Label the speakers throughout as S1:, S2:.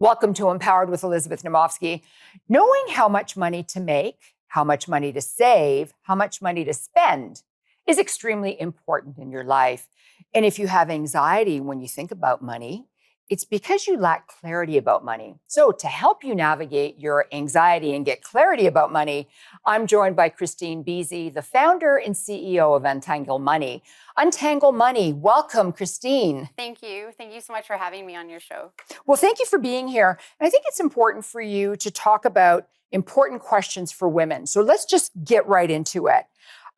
S1: Welcome to Empowered with Elizabeth Namofsky. Knowing how much money to make, how much money to save, how much money to spend is extremely important in your life. And if you have anxiety when you think about money, it's because you lack clarity about money. So to help you navigate your anxiety and get clarity about money, I'm joined by Kristine Besse, the founder and CEO of Untangle Money. Untangle Money, welcome, Kristine.
S2: Thank you. Thank you so much for having me on your show.
S1: Well, thank you for being here. And I think it's important for you to talk about important questions for women. So let's just get right into it.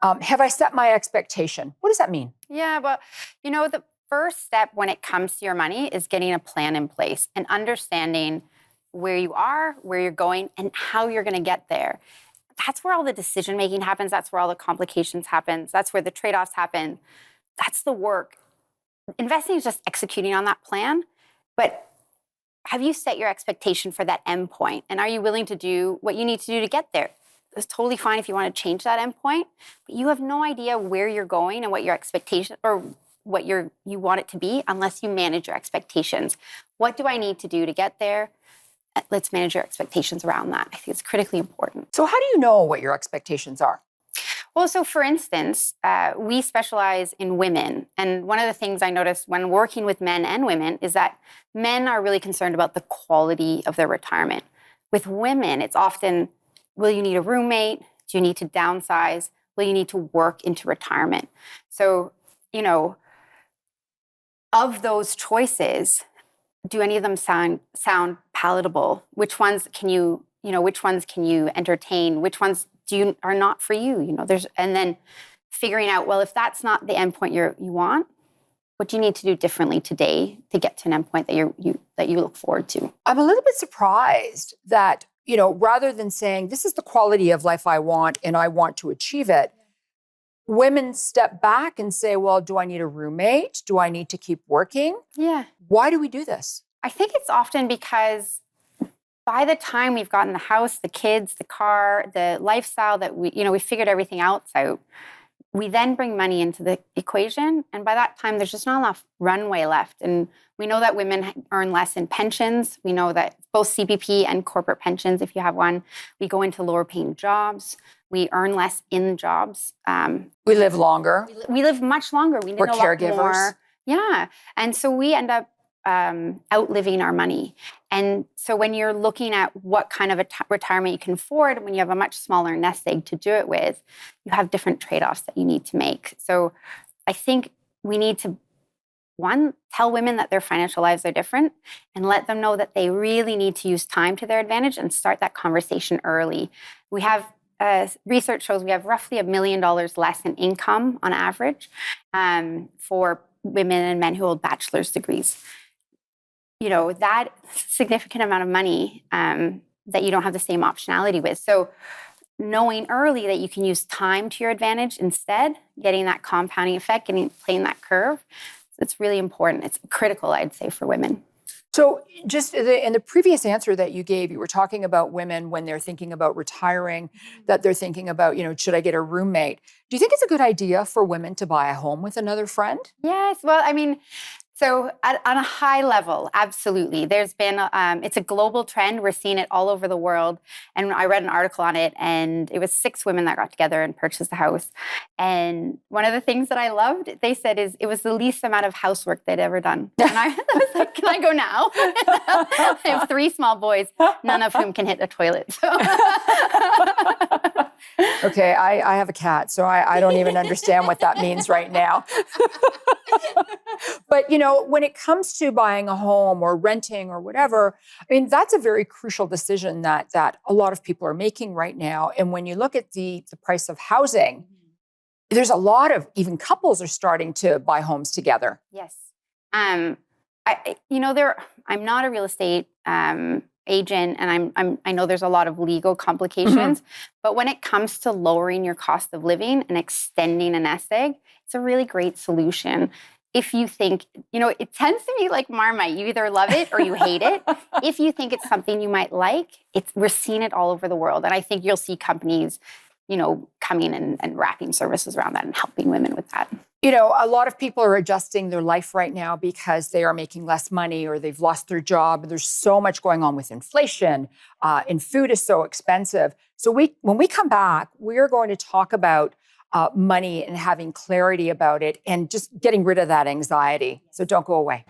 S1: Have I set my expectation? What does that mean?
S2: Yeah, well, the first step when it comes to your money is getting a plan in place and understanding where you are, where you're going, and how you're going to get there. That's where all the decision making happens. That's where all the complications happens. That's where the trade-offs happen. That's the work. Investing is just executing on that plan. But have you set your expectation for that end point? And are you willing to do what you need to do to get there? It's totally fine if you want to change that end point, but you have no idea where you're going and what your expectation or what you want it to be unless you manage your expectations. What do I need to do to get there? Let's manage your expectations around that. I think it's critically important.
S1: So how do you know what your expectations are?
S2: Well, so for instance, we specialize in women. And one of the things I noticed when working with men and women is that men are really concerned about the quality of their retirement. With women, it's often, will you need a roommate? Do you need to downsize? Will you need to work into retirement? So, of those choices, do any of them sound palatable? Which ones can you entertain? Which ones are not for you? And then figuring out, well, if that's not the endpoint you want, what do you need to do differently today to get to an endpoint that you look forward to?
S1: I'm a little bit surprised that, rather than saying, this is the quality of life I want and I want to achieve it, women step back and say, well, do I need a roommate? Do I need to keep working?
S2: Yeah.
S1: Why do we do this?
S2: I think it's often because by the time we've gotten the house, the kids, the car, the lifestyle that we figured everything else out, we then bring money into the equation. And by that time, there's just not enough runway left. And we know that women earn less in pensions. We know that both CPP and corporate pensions, if you have one, we go into lower paying jobs. We earn less in jobs.
S1: We live longer.
S2: We live much longer. We need
S1: We're
S2: a lot
S1: caregivers.
S2: more. Yeah. And so we end up outliving our money. And so when you're looking at what kind of a retirement you can afford, when you have a much smaller nest egg to do it with, you have different trade-offs that you need to make. So I think we need to, one, tell women that their financial lives are different and let them know that they really need to use time to their advantage and start that conversation early. We have research shows we have roughly $1 million less in income on average for women and men who hold bachelor's degrees. That significant amount of money that you don't have the same optionality with. So knowing early that you can use time to your advantage instead, getting that compounding effect, playing that curve, it's really important. It's critical, I'd say, for women.
S1: So just in the previous answer that you gave, you were talking about women when they're thinking about retiring, that they're thinking about, should I get a roommate? Do you think it's a good idea for women to buy a home with another friend?
S2: Yes. Well, so on a high level, absolutely. There's been, it's a global trend. We're seeing it all over the world. And I read an article on it, and it was 6 women that got together and purchased a house. And one of the things that I loved, they said, is it was the least amount of housework they'd ever done. And I was like, can I go now? I have 3 small boys, none of whom can hit a toilet. So.
S1: Okay, I have a cat, so I don't even understand what that means right now. But, when it comes to buying a home or renting or whatever, that's a very crucial decision that a lot of people are making right now. And when you look at the price of housing, there's a lot of, even couples are starting to buy homes together.
S2: Yes. I'm not a real estate agent, and I know there's a lot of legal complications, but when it comes to lowering your cost of living and extending a nest egg, it's a really great solution. If you think, it tends to be like Marmite. You either love it or you hate it. If you think it's something you might like, we're seeing it all over the world. And I think you'll see companies, coming and wrapping services around that and helping women with that.
S1: A lot of people are adjusting their life right now because they are making less money or they've lost their job. There's so much going on with inflation, and food is so expensive. So when we come back, we're going to talk about money and having clarity about it and just getting rid of that anxiety. So don't go away.